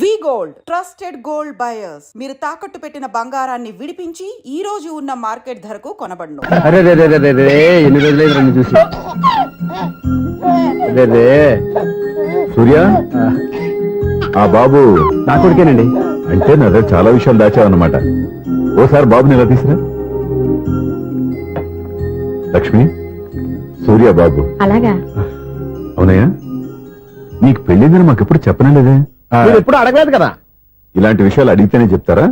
వి gold trusted gold buyers. మీరు తాకట్టు పెట్టిన బంగారాన్ని విడిపించి ఈ రోజు ఉన్న మార్కెట్ ధరకు కొనబడును. ఎన్ని రోజులైంది చూసి. సూర్య, ఆ బాబు నా కొడుకేనండి. అంటే నా దగ్గర చాలా విషయాలు దాచావన్నమాట. ఓసారి బాబుని ఇలా తీసురా. లక్ష్మి, సూర్య బాబు. అలాగా? అవునయ్యా, నీకు పెళ్ళిందని మాకెప్పుడు చెప్పనలేదే. మీరు ఎప్పుడు అడగలేదు కదా. ఇలాంటి విషయాలు అడిగితేనే చెప్తారా?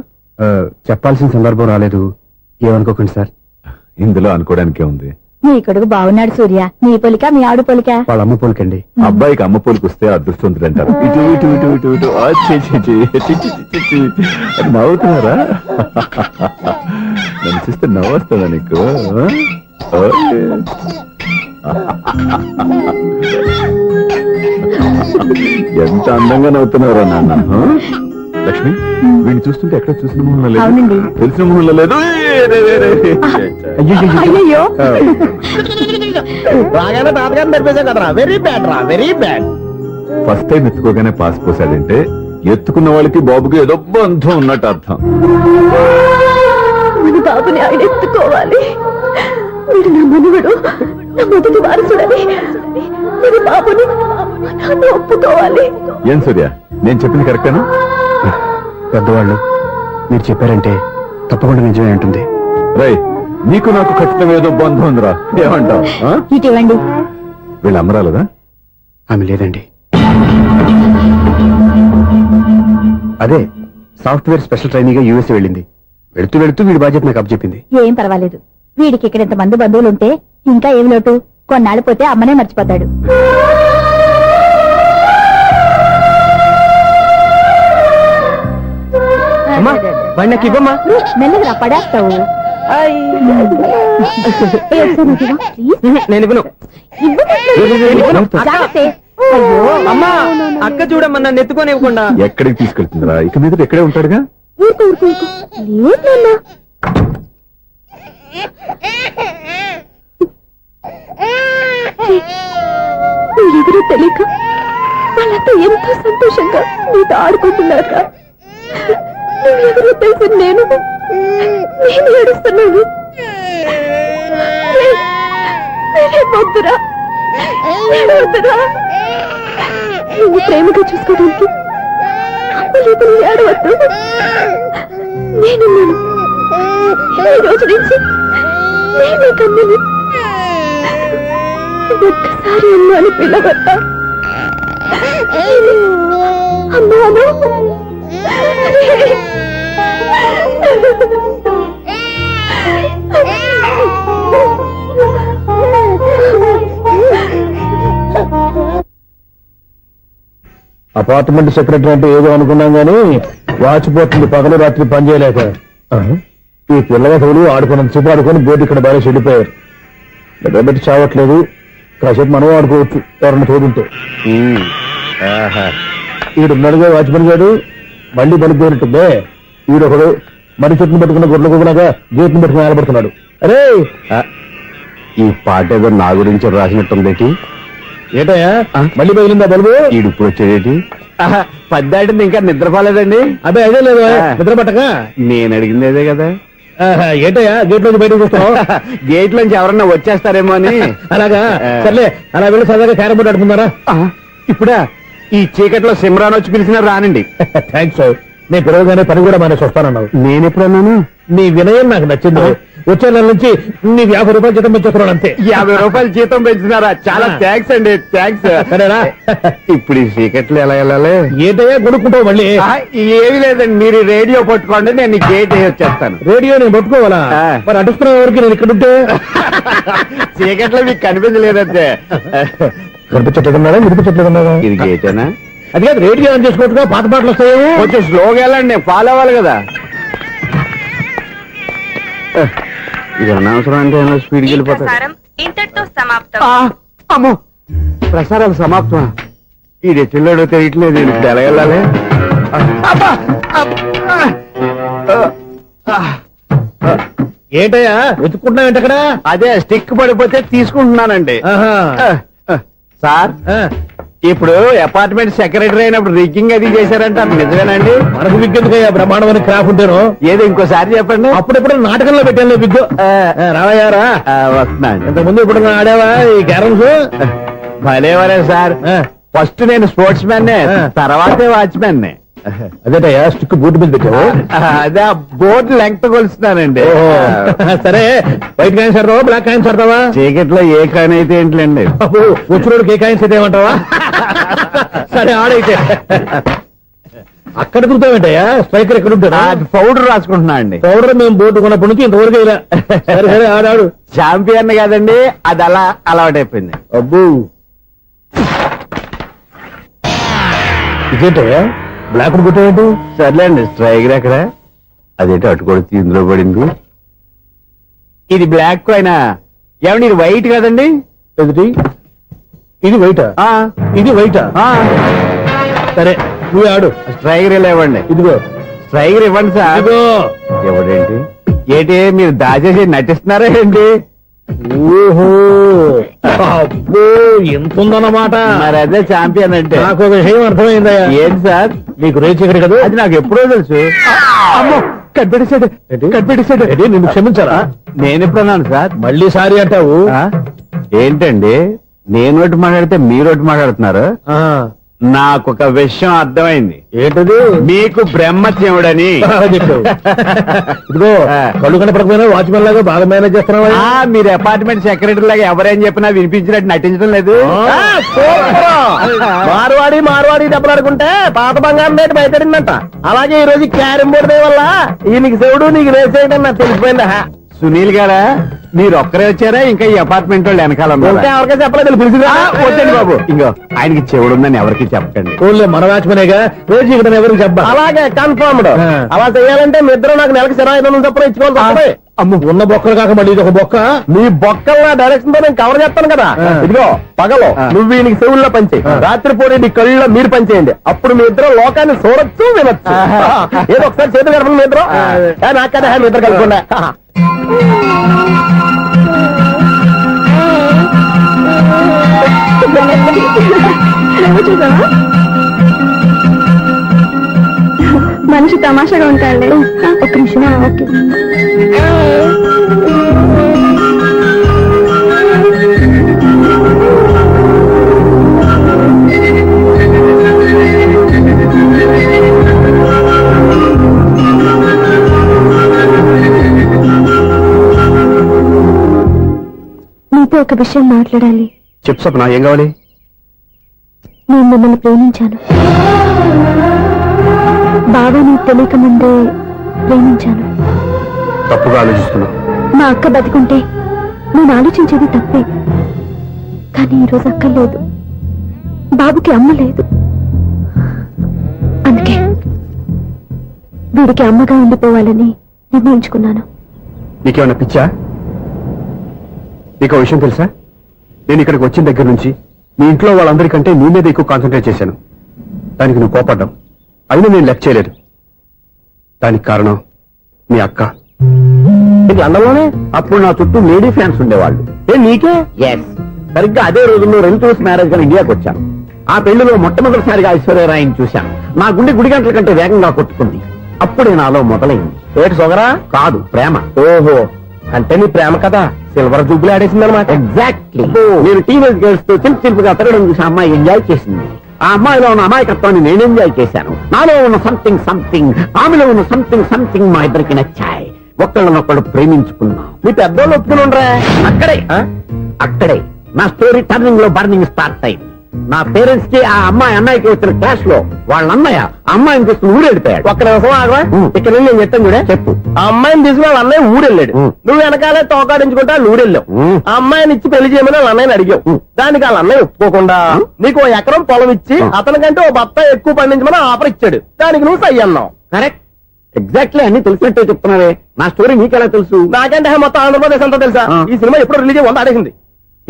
చెప్పాల్సిన సందర్భం రాలేదు, ఏమనుకోకండి సార్. ఇందులో అనుకోవడానికే ఉంది. నీ కొడుకు బాగున్నాడు సూర్య. నీ పొలిక మీ ఆడు పొలిక? వాళ్ళ అమ్మ పోలికండి. అబ్బాయికి అమ్మ పోలికి వస్తే అదృష్టవంతుడు అంటారు. ఇటు ఇటు ఇటు ఇటు ఇటు ఆ, ఛీ, ఛీ, ఛీ, ఛీ, ఛీ, ఛీ, ఛీ. అది నవ్వుతున్నారా? నన్ను చూస్తే నవ్వొస్తుందా నీకు? ఓకే. ఎంత అందంగా నవ్వుతున్నారా నాన్న. లక్ష్మి, వీడిని చూస్తుంటే ఎక్కడ చూసిన మొహంలో లేదు, అవునండి. తెలిసిన మొహంలో లేదు. అయ్యో రాగానే తాతగారిని నడిపేశాం కదరా. వెరీ బ్యాడ్ రా, వెరీ బ్యాడ్. ఫస్ట్ టైం ఎత్తుకోగానే పాస్ పోసాడంటే ఎత్తుకున్న వాళ్ళకి బాబుకి ఏదో బంధం ఉన్నట్టు అర్థం. మన బాబుని ఆయన ఎత్తుకోవాలి. మీరు నా మనువడు, నా మొదటి వారసుడని మన బాబుని ఒప్పుకోవాలి. ఏం సూర్య, నేను చెప్పింది కరెక్టేనా? పెద్దవాళ్ళు మీరు చెప్పారంటే తప్పకుండా నిజమే ఉంటుంది. రై, నీకు నాకు ఖచ్చితంగా ఏదో బంధం ఉందిరా. ఏమంటావు? ఇటువంటి వీళ్ళు అమ్మరాలదా? ఆమె లేదండి. అదే సాఫ్ట్వేర్ స్పెషల్ ట్రైనింగ్ గా యూఎస్ వెళ్ళింది. వెళుతూ వెళుతూ వీడి బాధ్యత నాకు అప్పచెప్పింది. ఏం పర్వాలేదు. వీడికి ఇక్కడ ఇంతమంది బంధువులు ఉంటే ఇంకా ఏమి లోటు. కొన్నాళ్ళు పోతే అమ్మనే మర్చిపోతాడు. మెల్లగా పడేస్తావు. అక్క చూడమ్మా, నన్ను ఎత్తుకొని ఇవ్వకుండా. ఎక్కడికి తీసుకెళ్తుందిరా? ఇక మీద ఎక్కడే ఉంటాడుగా. మీరెవరో తెలియక వాళ్ళంతా ఎంతో సంతోషంగా నీతో ఆడుకుంటున్నారా? నువ్వెవరో తెలిసి నేను ఏడుస్తున్నాను. వద్దురా, వద్దురా. నువ్వు ప్రేమగా చూసుకోవడానికి అమ్మలేదు, ఏడవద్దు. నేనున్నాను. ఈ రోజు నుంచి నేనే కన్నని. ఒక్కసారి అమ్మాని పిలవద్దా? అమ్మాను. అపార్ట్మెంట్ సెక్రటరీ అంటే ఏదో అనుకున్నాం గానీ వాచిపోతుంది పగలు రాత్రి పని చేయలేక. ఈ పిల్లగతులు ఆడుకున్నంత సేపు ఆడుకొని బోర్డు ఇక్కడ బాగా చెడిపోయారు. నిద్రబెట్టి చావట్లేదు. కాసేపు మనం ఆడుకోవచ్చు ఎవరన్నా తోడుంటే. ఈడున్నాడుగా వాచ్మెన్ గారు, బండి పలిపోయినట్టుందే. ఈడొకడు మడి చెట్టును పెట్టుకున్న గొడ్ల కులాగా గేట్ను పెట్టుకుని ఆలబడుతున్నాడు. అరే, ఈ పాట ఏదో నా గురించి రాసినట్టుంది. ఏటయ్యా మళ్ళీ పగిలిందా బల్బు? ఈడు ఇప్పుడు వచ్చేదేటి? పద్దాటింది ఇంకా నిద్రపోలేదండి. అదే అదే లేదు నిద్ర పట్టక. నేను అడిగింది అదే కదా. ఏటయ్యా గేట్ నుంచి బయటకు చూస్తావు? గేట్ నుంచి ఎవరన్నా వచ్చేస్తారేమో అని. అలాగా, సర్లే అలా వెళ్ళి సరదాగా క్యారం బోర్డు ఆడుకున్నారా? ఇప్పుడా? ఈ చీకట్లో సిమ్రాన్ వచ్చి పిలిచినా రానండి. థ్యాంక్స్. నేను పిలవగానే పని కూడా మానేసి వస్తానన్నావు. నేను ఎప్పుడన్నాను? నీ వినయం నాకు నచ్చింది. వచ్చే నెల నుంచి నీ 50 రూపాయలు జీతం పెంచుతున్నాను అంతే. 50 రూపాయలు జీతం పెంచుతున్నారా? చాలా థ్యాంక్స్ అండి. థ్యాంక్స్. సరేనా? ఇప్పుడు ఈ చీకట్లు ఎలా వెళ్ళాలి? ఏంటయ్యా కొనుక్కుంటావు మళ్ళీ? ఏమి లేదండి, మీరు రేడియో పట్టుకోండి, నేను గేట్ వచ్చేస్తాను. రేడియో నేను పట్టుకోవాలా? మరి అడుస్తున్న వరకు నేను ఇక్కడ ఉంటే చీకట్లో మీకు కనిపించలేదంటే. కనిపించట్లేదన్నారా? వినిపించట్లేదన్నారా? ఇది గేటేనా? అది కాదు, రేడియో ఆన్ చేసుకోవచ్చుగా, పాత పాటలు వస్తాయి. కొంచెం స్లోగా వెళ్ళండి, నేను ఫాలో అవ్వాలి కదా. ఇది అనవసరం అంటే స్పీడ్కి వెళ్ళిపోతాడు. ఇంతటితో సమాప్తం. అమ్మో, ప్రసారాలు సమాప్తం. ఇది ఎట్టిల్లాడో తెలియట్లేదు. నేను ఇప్పుడు ఎలా వెళ్ళాలి? ఏంటయ్యా వెతుక్కుంటున్నావు ఏంటి అక్కడ? అదే స్టిక్ పడిపోతే తీసుకుంటున్నానండి. సార్, ఇప్పుడు అపార్ట్మెంట్ సెక్రటరీ అయినప్పుడు రిగ్గింగ్ అది చేశారంట నిజమేనండి? మనకు విగ్గెందుకయ్యా బ్రహ్మాండమైన క్రాఫ్ ఉంటాను. ఏదో ఇంకోసారి చెప్పండి. అప్పుడెప్పుడు నాటకంలో పెట్టాను విగ్గు. రావయ్యారా వస్తున్నాను. ఇంతకుముందు ఇప్పుడు ఆడావా ఈ క్యారమ్స్? భలేవరే సార్. ఫస్ట్ నేను స్పోర్ట్స్ మ్యాన్ తర్వాతే వాచ్మెన్. అదేటయ్యా స్టిక్ బూట్ మీద పెట్టావు. అదే బోర్డు లెంగ్త్ కొలుస్తున్నానండి. సరే వైట్ కాయిన్స్ ఆడతావా బ్లాక్ కాయిన్స్ ఆడతావా? చీకట్ లో ఏ కాయిన్ అయితే ఏంటిలేండి. వచ్చినోడికి ఏ కాయిన్స్ అయితే ఏమంటావా? సరే ఆడైతే. అక్కడ దిగుతావేంటయ్యా? స్ట్రైకర్ ఎక్కడ ఉంటాడా? పౌడర్ రాసుకుంటున్నా అండి. పౌడర్ మేము బోర్డు కొన్నప్పటి నుంచి ఇంతవరకు ఇలా. సరే సరే ఆడాడు. చాంపియన్ కాదండి, అది అలా అలవాటైపోయింది. అబ్బు ఇదేంటయ్యా బ్లాక్ కొట్టాడు? సర్లేండి. స్ట్రైకర్ ఎక్కడ? అదేంటి అటు కొడితే ఇందులో పడింది. ఇది బ్లాక్ అయినా ఏమండి ఇది వైట్ కదండి? ఎదుటి ఇది వైటా? ఇది వైటా? సరే నువ్వు ఆడు. స్ట్రైకర్ ఇలా ఇవ్వండి. ఇదిగో స్ట్రైకర్ ఇవ్వండి సార్. ఇదిగో. ఎవడేంటి ఏంటి మీరు దాచేసి నటిస్తున్నారా ఏంటి? ఓహో అబ్బో ఎంత ఉందన్నమాట. మరి అదే చాంపియన్ అంటే. నాకు ఒక విషయం అర్థమైందయ్యా. ఏంటి సార్? నీకు రేచి ఎక్కడ కదా? అది నాకు ఎప్పుడో తెలుసు. అమ్మో కనిపెట్టేశాడు కనిపెట్టేశాడు. నిన్ను క్షమించారా? నేను ఎప్పుడన్నాను సార్? మళ్ళీ సారీ అంటావు? ఏంటండి నేను ఒకటి మాట్లాడితే మీరు ఒకటి మాట్లాడుతున్నారు. ఆ, నాకు ఒక విషయం అర్థమైంది. ఏంటది? మీకు బ్రహ్మత్యముడని. చెప్పావు. ఇదిగో కళ్ళు కనపడకపోయినా వాచ్మెన్ లాగా బాగా మేనేజ్ చేస్తున్నావా? మీరు అపార్ట్మెంట్ సెక్రటరీ లాగా ఎవరేం చెప్పినా వినిపించినట్టు నటించడం లేదు. మార్వాడి దెబ్బలాడుకుంటే పాత బంగారం రేటు బయటడిందంట. అలాగే ఈ రోజు క్యారం బోర్డు వల్ల ఈయనకి శివుడు నీకు రేసేయడం నాకు తెలిసిపోయిందా? సునీల్ గారా మీరు ఒక్కరే వచ్చారా ఇంకా ఈ అపార్ట్మెంట్ వాళ్ళు వెనకాల ఉన్నారా? ఎవరికీ చెప్పలేదు పిలిచిరా? వద్దండి బాబు. ఇంకో ఆయనకి చెవుడుందని ఎవరికి చెప్పకండి. ఓన్లీ మన వాచ్మనేగా రోజు ఇక్కడ ఎవరికి చెప్పా. అలాగే కన్ఫర్మ్డ్. అలా చేయాలంటే మీ ఇద్దరు నాకు నెలకు 500 చొప్పున ఇచ్చుకోవాలి. అమ్మ ఉన్న బొక్కలు కాక మళ్ళీ ఇది ఒక బొక్క. మీ బొక్కల డైరెక్షన్ తో నేను కవర్ చేస్తాను కదా. ఇదిగో పగలో నువ్వు ఈయనకి చెవుల్లో పనిచేయి, రాత్రిపూట నీ కళ్ళలో మీరు పనిచేయండి. అప్పుడు మీ ఇద్దరు లోకాన్ని చూడొచ్చు వినొచ్చు. ఏదో ఒకసారి చేతులు కలపండి మీ ఇద్దరు. నాకు కదా మీ ఇద్దరు కలపకుండా. మనిషి తమాషాగా ఉంటాడు. ఒక్క నిమిషం. ఓకే మీతో ఒక విషయం మాట్లాడాలి. చెప్పు సప్న, ఏం కావాలి? నేను మిమ్మల్ని ప్రేమించాను. బాగా నీకు తెలియక ముందే ప్రేమించాను. తప్పుగా ఆలోచిస్తున్నా. మా అక్క బతికుంటే నేను ఆలోచించేది తప్పే. కానీ ఈరోజు అక్క లేదు, బాబుకి అమ్మ లేదు. అందుకే వీడికి అమ్మగా ఉండిపోవాలని నిర్ణయించుకున్నాను. నీకేమన్నా పిచ్చా? నీకు విషయం తెలుసా? నేను ఇక్కడికి వచ్చిన దగ్గర నుంచి మీ ఇంట్లో వాళ్ళందరికంటే నీ మీద ఎక్కువ కాన్సన్ట్రేట్ చేశాను. దానికి నువ్వు కోపడ్డావు, అయినా నేను లెఫ్ట్ చేయలేదు. దానికి కారణం మీ అక్క. లండన్లోనే అప్పుడు నా చుట్టూ లేడీ ఫ్యాన్స్ ఉండేవాళ్ళు. నీకే? ఎస్. సరిగ్గా అదే రోజుల్లో రిలేటివ్స్ మ్యారేజ్ గా ఇండియాకి వచ్చాను. ఆ పెళ్లిలో మొట్టమొదటిసారిగా ఐశ్వర్యరాయని చూశాను. నా గుండె గుడి గంటల కంటే వేగంగా కొట్టుకుంది. అప్పుడే నాలో మొదలైంది. ఏటి సొగరా? కాదు, ప్రేమ. ఓహో, అంటే నీ ప్రేమ కదా సిల్వర్ జూబ్లీ ఆడేసిందనమాట. ఎగ్జాక్ట్లీ. నేను టీనేజ్ గర్ల్స్ తో చిలిపిగా తిరగడం చూసి అమ్మాయి ఎంజాయ్ చేసింది. ఆ అమ్మాయిలో ఉన్న అమాయకత్వాన్ని నేను ఎంజాయ్ చేశాను. నాలో ఉన్న సంథింగ్ ఆమెలో ఉన్న సంథింగ్ మా ఇద్దరికి నచ్చాయి. ఒక్కళ్ళనొక్కడు ప్రేమించుకున్నాం. మీ పెద్దోళ్ళు ఒప్పుకునుండ్రా. అక్కడే నా స్టోరీ టర్నింగ్ లో బర్నింగ్ స్టార్ట్ అయింది. నా పేరెంట్స్ కి ఆ అమ్మాయి అన్నయ్యకి వచ్చిన క్లాష్ లో వాళ్ళ అన్నయ్య అమ్మాయిని తీసుకుని ఊరెళ్ళిపోయాడు. ఒక్క నిమిషం ఆగవా? ఇక్కడ నేను చెప్తాను కూడా. చెప్పు. ఆ అమ్మాయిని తీసుకుని వాళ్ళ అన్నయ్య ఊరెళ్ళాడు. నువ్వు వెనకాలే తోకాడించుకుంటా వాళ్ళు ఊరెళ్ళావు. ఆ అమ్మాయిని ఇచ్చి పెళ్లి చేయమని వాళ్ళ అన్నయ్యని అడిగావు. దానికి వాళ్ళ అన్నయ్య ఒప్పుకోకుండా నీకు 1 ఎకరం పొలం ఇచ్చి అతనికంటే ఓ బత్త ఎక్కువ పండించమని ఆఫర్ ఇచ్చాడు. దానికి నువ్వు సై అన్నావు. కరెక్ట్. ఎగ్జాక్ట్లీ అన్ని తెలిసినట్టే చెప్తున్నావే. నా స్టోరీ నీకెలా తెలుసు? నాకంటే మొత్తం ఆంధ్రప్రదేశ్ అంతా తెలుసా? ఈ సినిమా ఎప్పుడు రిలీజ్ అయ్యి 100 ఆడేసింది.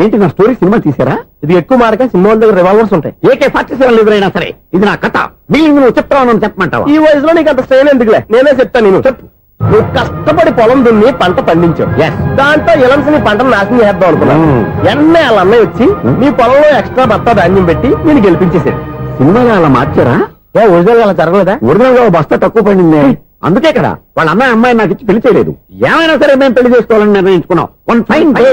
ఏంటి నా స్టోరీ సినిమా తీసారా? ఇది ఎక్కువ మార్కే సినిమా దగ్గర రివాల్వర్స్ ఉంటాయి. AK-47 ఎదురైనా సరే ఇది నా కథ. బిల్డింగ్ నువ్వు చెప్తావు చెప్పమంటావా? ఈ వయసులో నీకు అంత స్ట్రెయిన్ ఎందుకులే, నేనే చెప్తాను. నేను చెప్పు. నువ్వు కష్టపడి పొలం దున్ని పంట పండించావు. దాంట్లో ఇలంసి నీ పంటను నాశనం చేద్దాం అనుకున్నాను. ఎన్నే వాళ్ళ అన్నయ్య వచ్చి నీ పొలంలో ఎక్స్ట్రా బస్తా ధాన్యం పెట్టి నేను గెలిపించేసాడు. సినిమాలో అలా మార్చారా? ఒరిజినల్ అలా జరగలేదా? ఒరిజినల్ గా ఓ బస్తా తక్కువ పడింది. అందుకే కదా వాళ్ళ అమ్మాయి నాకు ఇచ్చి పెళ్లి చేయలేదు. ఏమైనా సరే మేము పెళ్లి చేసుకోవాలని నిర్ణయించుకున్నాం. One fine day.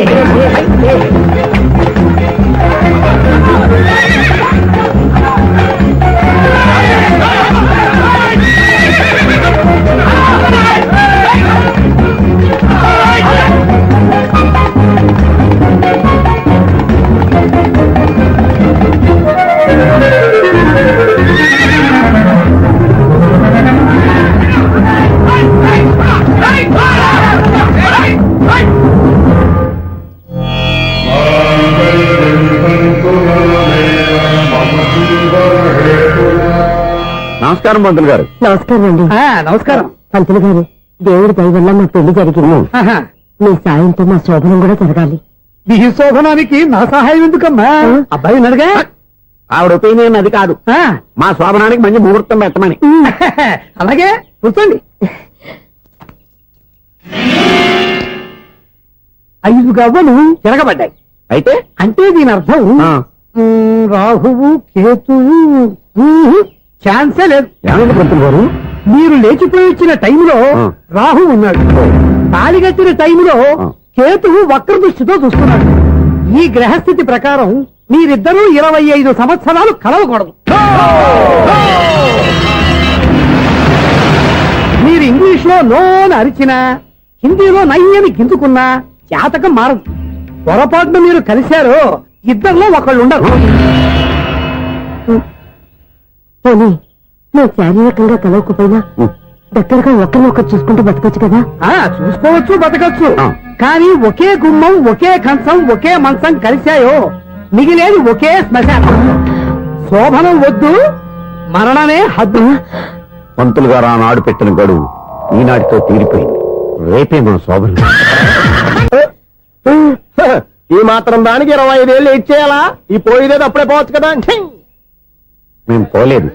నమస్కారం పంతులు గారు. నమస్కారం అండి. నమస్కారం. పంతులు గారు, దేవుడి దయ వల్ల మా పెళ్లి జరిగింది. మీ సాయంతో మా శోభనం కూడా జరగాలి. ఈ శోభనానికి నా సహాయం ఎందుకమ్మా? అబ్బాయి ఉన్నాడుగా. ఆవిడ ఒపీనియన్ అది కాదు. మా శోభనానికి మంచి ముహూర్తం పెట్టమని. అలాగే కూర్చోండి. 5 గవ్వలు తిరగబడ్డాయి. అయితే అంటే దీని అర్థం రాహువు కేతువు ఛాన్సే లేదు. ఏమైంది పంతులు గారు? మీరు లేచిపోయి వచ్చిన టైంలో రాహు ఉన్నాడు. తాళి కట్టిన టైంలో కేతువు వక్ర దృష్టితో చూస్తున్నాడు. ఈ గ్రహస్థితి ప్రకారం మీరిద్దరూ 25 సంవత్సరాలు కలవకూడదు. మీరు ఇంగ్లీష్ లో నోన్ అరిచినా, హిందీలో నయ్యని గింజుకున్నా జాతకం మారదు. పొరపాటున మీరు కలిశారో ఇద్దరిలో ఒకళ్ళు ఉండరు. పోనీ మేము శారీరకంగా కలవకపోయినా దగ్గరగా ఒకరినొకరు చూసుకుంటూ బతకొచ్చు కదా. చూసుకోవచ్చు, బతకచ్చు. కానీ ఒకే గుమ్మం, ఒకే కంచం, ఒకే మంచం కలిశాయో మిగిలేది ఒకే శ్మశానం. శోభనం వద్దు, మరణమే హద్దు. పంతులు గారు ఆనాడు పెట్టిన గడువు ఈనాటితో తీరిపోయింది. రేపే మన శోభనం. ఈ మాత్రం దానికి 25 ఏళ్ళు ఇచ్చేయాలా? ఈ పోయేదేది అప్పుడే పోవచ్చు కదా. మేము పోలేదు,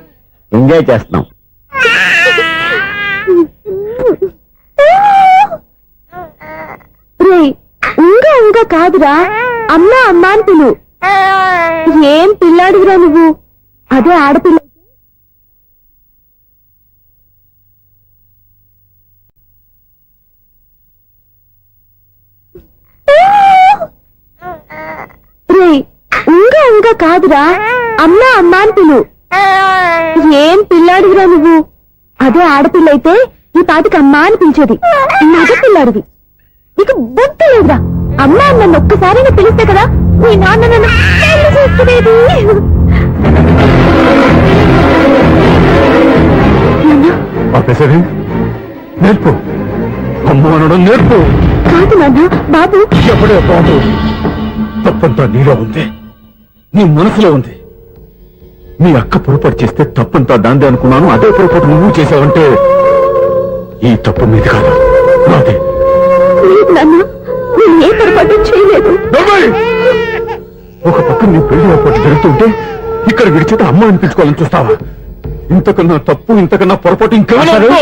ఎంజాయ్ చేస్తున్నాం. ఇంకా ఇంకా కాదురా, అమ్మా అమ్మా అని పిలు. ఏం పిల్లాడివిరా నువ్వు? అదే ఆడపిల్ల. ఇంకా ఇంకా కాదురా, అమ్మా అమ్మా అని పిలు. ఏం పిల్లాడివిరా నువ్వు? అదే ఆడపిల్ల అయితే ఈ పాటికి అమ్మా అని పిలిచేది. మగ పిల్లాడివి, నీకు బుద్ధి లేదురా. అమ్మా నన్ను ఒక్కసారి పిలిస్తే కదా మీ నాన్న నన్ను పెళ్లి చేసుకునేది. నేర్పు, అమ్మ అనడం నేర్పు. కాదు నాన్న, బాబు. ఎప్పుడే బాబు, తప్పంతా నీలో ఉంది, నీ మనసులో ఉంది. మీ అక్క పొరపాటు చేస్తే తప్పంతా దాందే అనుకున్నాను. అదే పొరపాటు నువ్వు చేసావంటే ఈ తప్పు మీది కాదు, నాదే. లేదు నాన్న, నేను ఏ పొరపాటు చేయలేదు. ఒక పక్క నీ పెళ్లి ఏర్పాటు జరుగుతుంటే ఇక్కడ విడిచేత అమ్మ అనిపించుకోవాలని చూస్తావా? ఇంతకన్నా తప్పు, ఇంతకన్నా పొరపాటు ఇంకేమన్నా?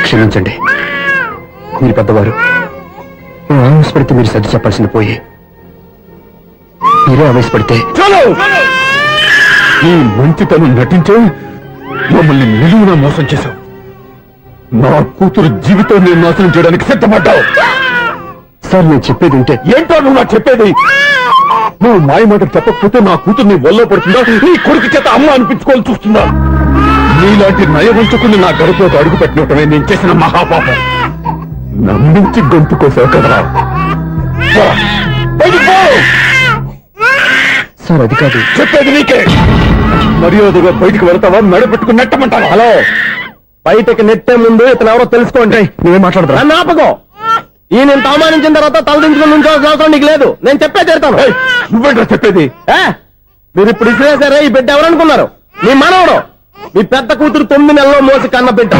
క్షమించండి, మీరు పెద్దవారు. ఆవేశపడితే మీరు సర్ది చెప్పాల్సింది పోయి మీరే ఆవేశపడితే. ఈ మంచితనం నటించే మమ్మల్ని నిలువున మోసం చేశావు. నా కూతురు జీవితాన్ని నాశనం చేయడానికి సిద్ధపడ్డావు. సార్, నేను చెప్పేది ఉంటే. ఏంటో నువ్వు నాకు చెప్పేది? నువ్వు మాయ మాట చెప్పకపోతే నా కూతుర్ని వల్ల పడుతుందా, నీ కొడుకు చేత అమ్మ అనిపించుకోవాలని చూస్తుందా? నీలాంటి నయవంచుకుని నా గడుపులోకి అడుగు పెట్టినటమే నేను చేసిన మహాపాపం. నమ్మించి గొంతు కోసావు కదా. సార్, అది కాదు చెప్పేది. నీకే మర్యాదగా బయటికి వెళ్తావా, మెడపెట్టుకుని నెట్టమంటావా? హలో, బయటకి నెట్టే ముందు ఇతను ఎవరో తెలుసుకోండి. నువ్వే మాట్లాడదా? జ్ఞాపకం, ఈయన ఇంత అవమానించిన తర్వాత తలదించుకుని నుంచోవాల్సిన అవసరం నీకు లేదు. నేను చెప్పే తీరుతాను. నువ్వేంట్రా చెప్పేది? మీరు ఇప్పుడు ఇసిరేసారే, ఈ బిడ్డ ఎవరనుకున్నారు? మీ మనవడు, మీ పెద్ద కూతురు 9 నెలల్లో మోసి కన్న బిడ్డ.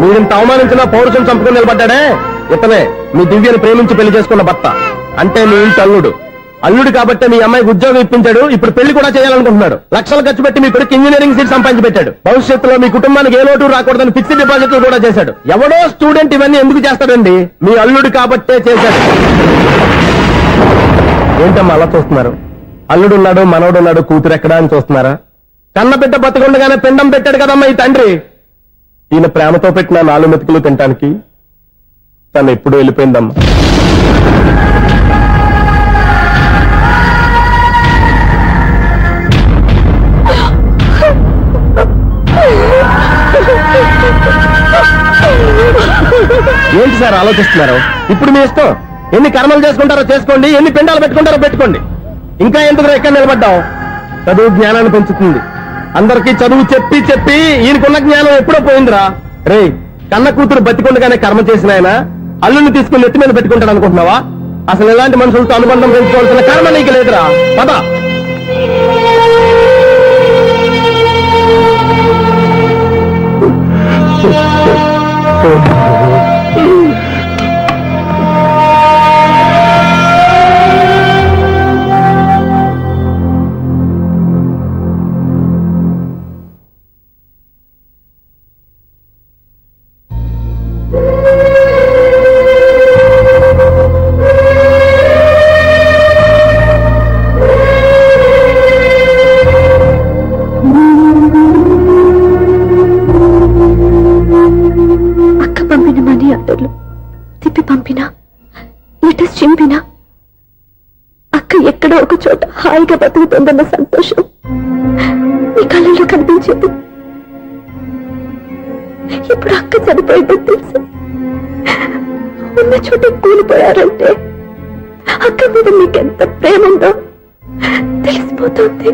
మీరింత అవమానించిన పౌరుషం చంపుకొని నిలబడ్డాడే, ఇతనే మీ దివ్యని ప్రేమించి పెళ్లి చేసుకున్న భర్త. అంటే మీ ఇంటి అల్లుడు. అల్లుడు కాబట్టే మీ అమ్మాయికి ఉద్యోగం ఇప్పించాడు. ఇప్పుడు పెళ్లి కూడా చేయాలనుకుంటున్నాడు. లక్షలు ఖర్చు పెట్టి మీ కొడుకు ఇంజనీరింగ్ సీట్ సంపాదించి పెట్టాడు. భవిష్యత్తులో మీ కుటుంబానికి ఏ లోటు రాకూడదని ఫిక్స్డ్ డిపాజిట్లు కూడా చేశాడు. ఎవడో స్టూడెంట్ ఇవన్నీ ఎందుకు చేస్తాడండి? మీ అల్లుడు కాబట్టే చేశాడు. ఏంటమ్మా అలా చూస్తున్నారు? అల్లుడున్నాడు, మనవడున్నాడు, కూతురు ఎక్కడా అని చూస్తున్నారా? కన్న బిడ్డ బతికుండగానే పిండం పెట్టాడు కదమ్మా ఈ తండ్రి. ఈయన ప్రేమతో పెట్టిన 4 మెతుకులు తినటానికి తను ఎప్పుడు వెళ్ళిపోయిందమ్మా. ఏంటి సార్ ఆలోచిస్తున్నారు? ఇప్పుడు మీ ఇష్టం. ఎన్ని కర్మలు చేసుకుంటారో చేసుకోండి, ఎన్ని పిండాలు పెట్టుకుంటారో పెట్టుకోండి. ఇంకా ఎందుకు ఎక్కడ నిలబడ్డావు? చదువు జ్ఞానాన్ని పెంచుతుంది. అందరికీ చదువు చెప్పి చెప్పి ఈయనకున్న జ్ఞానం ఎప్పుడో పోయిందిరా. రే, కన్న కూతురు బతికొండగానే కర్మ చేసిన ఆయన అల్లుని తీసుకుని నెత్తి మీద పెట్టుకుంటాడు అనుకుంటున్నావా? అసలు ఎలాంటి మనుషులతో అనుబంధం పెంచుకోవాల్సిన కర్మ నీకు లేదురా. పద. తిప్పి పంపినా, లెటర్స్ చింపినా అక్క ఎక్కడో ఒక చోట హాయిగా బతుకుతుందన్న సంతోషం నీ కళ్ళల్లో కనిపించేది. ఇప్పుడు అక్క చనిపోయిందని తెలుసు. ఉన్న చోట కూలిపోయారంటే అక్క మీద నీకెంత ప్రేమ ఉందో తెలిసిపోతుంది.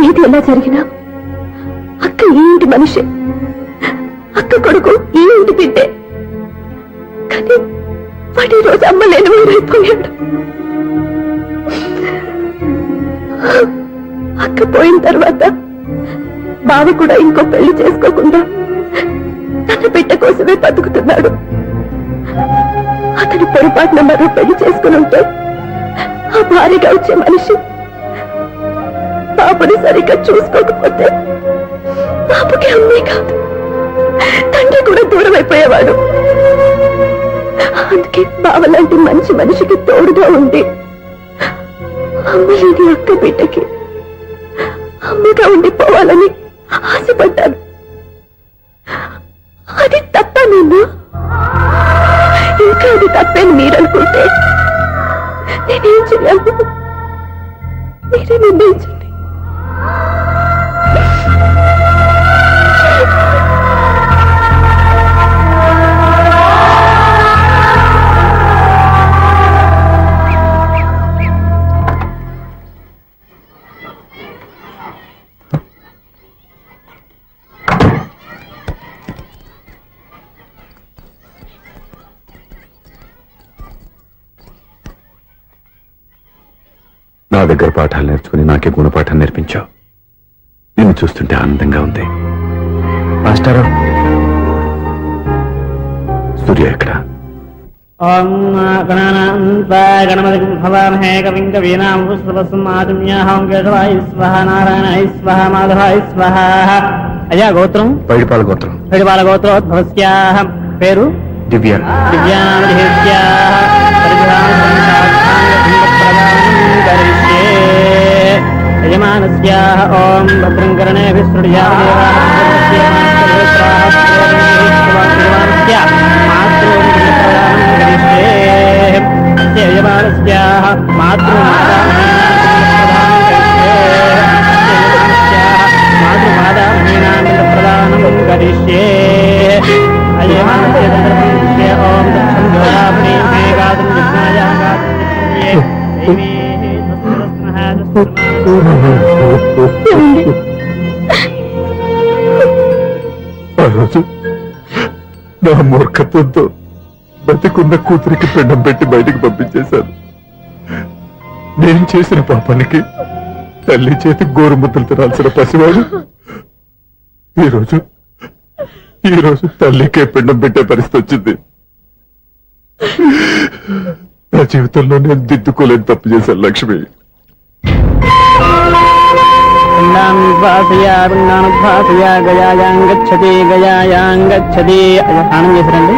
ఏది ఎలా జరిగినా అక్క ఈ ఇంటి మనిషి, అక్క కొడుకు ఈ ఇంటి బిడ్డే. కానీ వాడి రోజు అమ్మ లేని ఊరైపోయాడు. అక్క పోయిన తర్వాత బావ కూడా ఇంకో పెళ్లి చేసుకోకుండా తన బిడ్డ కోసమే బతుకుతున్నాడు. అతని పొరపాటున మరో పెళ్లి చేసుకుని ఉంటే ఆ భారీగా వచ్చే మనిషి బాబుని సరిగ్గా చూసుకోకపోతే బాబుకి అమ్మే కాదు, తండ్రి కూడా దూరం అయిపోయేవాడు. అందుకే బావలాంటి మంచి మనిషికి తోడుగా ఉండి అమ్మలేని అక్క బిడ్డకి అమ్మగా ఉండిపోవాలని ఆశపడ్డాను. అది తప్ప నేను ఇంకా అది తప్పని మీరనుకుంటే నేనేం చేయాలి? మీరే నిర్ణయించండి. నా దగ్గర పాఠాలు నేర్చుకుని నాకే గుణపాఠం నేర్పించావు. నిన్ను చూస్తుంటే ఆనందంగా ఉంది. మాస్టారు, సూర్య ఎక్కడ? గణపతిమహే కవిం కవీనామృతమాదిమ్యాహం కేశవాయ స్వహ నారాయణాయ స్వహ మాధవాయ స్వహ. అయ్యా గోత్రం? పైడిపాల గోత్రం. పైడిపాల గోత్రోద్భవస్యాః. పేరు? దివ్య. యజమానస్యాః ఓం భద్రం కర్ణేభిః యజమానస్యాః మాతృమాదామహీనానందప్రదానం కరిష్యే. అయమానస్య ఓం దక్షం జ్యోతిర్మహే గాతుం విష్ణాయ గాతుం విష్ణుయే. ఆ రోజు నా మూర్ఖత్వంతో బతికున్న కూతురికి పిండం పెట్టి బయటికి పంపించేశాను. నేను చేసిన పాపానికి తల్లి చేతి గోరుముద్దలు తినాల్సిన పసివాడు ఈరోజు తల్లికే పిండం పెట్టే పరిస్థితి వచ్చింది. నా జీవితంలో నేను దిద్దుకోలేని తప్పు చేశాను లక్ష్మి. పిండానుద్భాసయ గయాయాంగచ్చతి గయాయాంగచ్చతి స్నానం చేశారండి.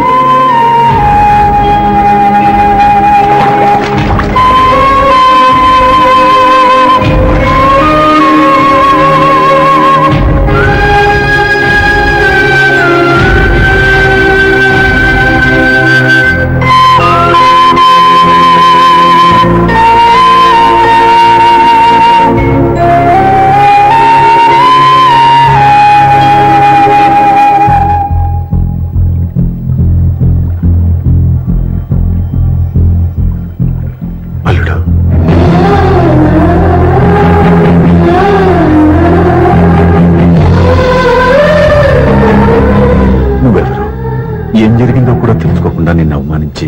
అల్లుడు, నువ్వెవరు? ఏం జరిగిందో కూడా తెలుసుకోకుండా నిన్ను అవమానించి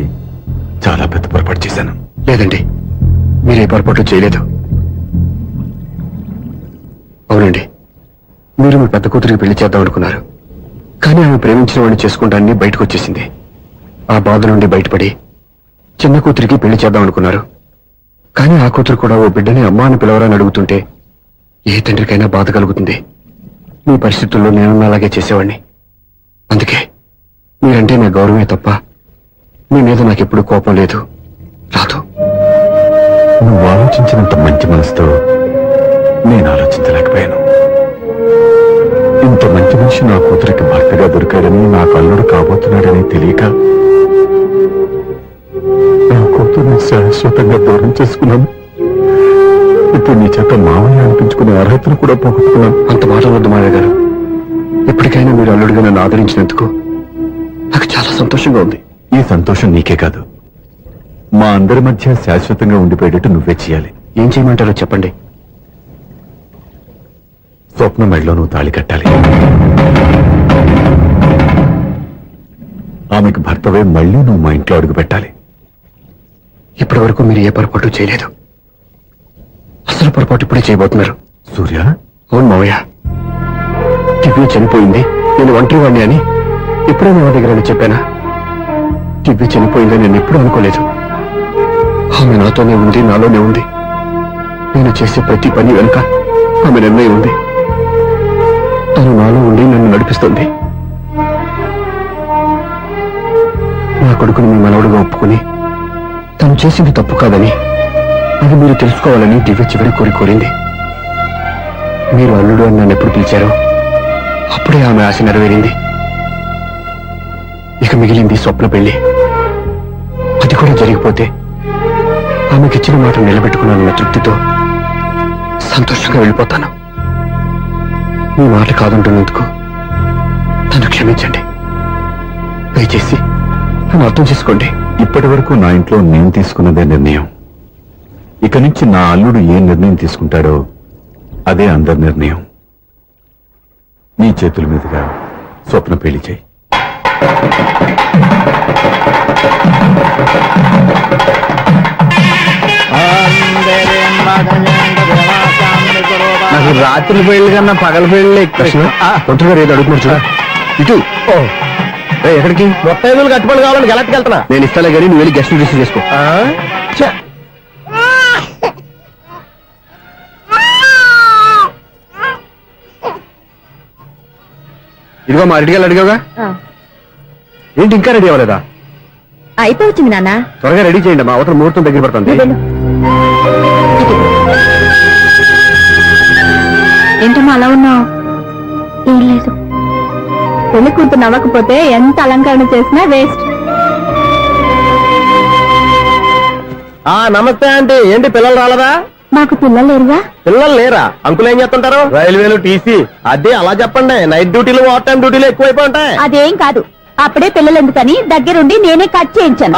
చాలా పెద్ద పొరపాటు చేశాను. లేదండి, మీరే పొరపాటు చేయలేదు. అవునండి, మీరు మీ పెద్ద కూతురికి పెళ్లి చేద్దాం అనుకున్నారు. కానీ ఆమె ప్రేమించిన వాడిని చేసుకుంటానని బయటకు వచ్చేసింది. ఆ బాధ నుండి బయటపడి చిన్న కూతురికి పెళ్లి చేద్దాం అనుకున్నారు. కానీ ఆ కూతురు కూడా ఓ బిడ్డని అమ్మా అని పిలవరని అడుగుతుంటే ఏ తండ్రికైనా బాధ కలుగుతుంది. మీ పరిస్థితుల్లో నేను అలాగే చేసేవాడిని. అందుకే మీరంటే నా గౌరవమే తప్ప మీ మీద నాకెప్పుడు కోపం లేదు, రాదు. నువ్వు ఆలోచించినంత మంచి మనసుతో నేను ఆలోచించలేకపోయాను. ఇంత మంచి మనిషి నా కూతురికి భర్తగా దొరికాడని, నాకు అల్లుడు కాబోతున్నాడని తెలియక నా కూతుర్ని శాశ్వతంగా దూరం చేసుకున్నాను. ఇప్పుడు నీ చేత మామయ్య అనిపించుకునే అర్హతను కూడా పోగొట్టుకున్నాను. అంత మాటలొద్దు మావయ్య గారు. ఎప్పటికైనా మీరు అల్లుడిగా నన్ను ఆదరించినందుకు నాకు చాలా సంతోషంగా ఉంది. ఈ సంతోషం నీకే కాదు, మా అందరి మధ్య శాశ్వతంగా ఉండిపోయేటట్టు నువ్వే చేయాలి. ఏం చేయమంటారో చెప్పండి. స్వప్న మెడలో నువ్వు తాళి కట్టాలి. ఆమెకు భర్తవే మళ్ళీ నువ్వు మా ఇంట్లో అడుగు పెట్టాలి. ఇప్పటి వరకు మీరు ఏ పొరపాటు చేయలేదు. అసలు పొరపాటు ఇప్పుడే చేయబోతున్నారు. సూర్య, అవును మావయ్య, దివ్య చనిపోయింది, నేను ఒంటరివాణ్ణి అని ఎప్పుడూ మా దగ్గర చెప్పానా? దివ్య చనిపోయిందని నేను ఎప్పుడూ అనుకోలేదు. ఆమె నాతోనే ఉంది, నాలోనే ఉంది. నేను చేసే ప్రతి పని వెనుక ఆమె నిర్ణయం ఉంది. తను నాలో ఉండి నన్ను నడిపిస్తుంది. నా కొడుకుని మీ మనవడుగా ఒప్పుకుని తను చేసింది తప్పు కాదని, అది మీరు తెలుసుకోవాలని దివ్య చివరి కోరింది. మీరు అల్లుడు అని నన్ను ఎప్పుడు పిలిచారో అప్పుడే ఆమె ఆశ నెరవేరింది. ఇక మిగిలింది స్వప్న పెళ్లి. అది కూడా జరిగిపోతే ఆమెకిచ్చిన మాట నిలబెట్టుకున్నానన్న తృప్తితో సంతోషంగా వెళ్ళిపోతాను. మీ మాట కాదంటున్నందుకు నన్ను క్షమించండి. దయచేసి నన్ను అర్థం చేసుకోండి. ఇప్పటి వరకు నా ఇంట్లో నేను తీసుకున్నదే నిర్ణయం. ఇక నుంచి నా అల్లుడు ఏ నిర్ణయం తీసుకుంటాడో అదే అందరి నిర్ణయం. నీ చేతుల మీదుగా స్వప్న పెళ్లి చేయి. నాకు రాత్రి పెళ్లి కన్నా పగల పెళ్లి కొంతగా ఏదో అడుగుతున్నారు చూడ. ఇటు ఎక్కడికి? మొత్తం ఐదులు కట్టుబడి కావాలని గెలట్టుకు వెళ్తున్నా. నేను ఇస్తాలే కానీ నువ్వు వెళ్ళి గెస్ట్ రిసీవ్ చేసుకో. ఇదిగో మా రెడీ గారు అడిగావుగా, ఏంటి ఇంకా రెడీ అవ్వలేదా? అయిపోవచ్చింది నాన్న. త్వరగా రెడీ చేయండి, మా అవతల ముహూర్తం దగ్గర పడుతుంది. ఏంటమ్మా అలా ఉన్నావు? ఏం లేదు, పెళ్లి కూతురు నవ్వకపోతే ఎంత అలంకరణ చేసినా వేస్ట్. నమస్తే ఆంటీ. ఏంటి పిల్లలు రాలరా? మాకు పిల్లలు లేరుగా. పిల్లలు లేరా? అంకులు ఏం చేస్తుంటారు? రైల్వేలు, టీసీ. అదే అలా చెప్పండి. నైట్ డ్యూటీలు, ఓవర్ టైం డ్యూటీలు ఎక్కువైపోయి ఉంటాయి. అదేం కాదు, అప్పుడే పిల్లలు ఎందుకని దగ్గరుండి నేనే కట్ చేయించాను.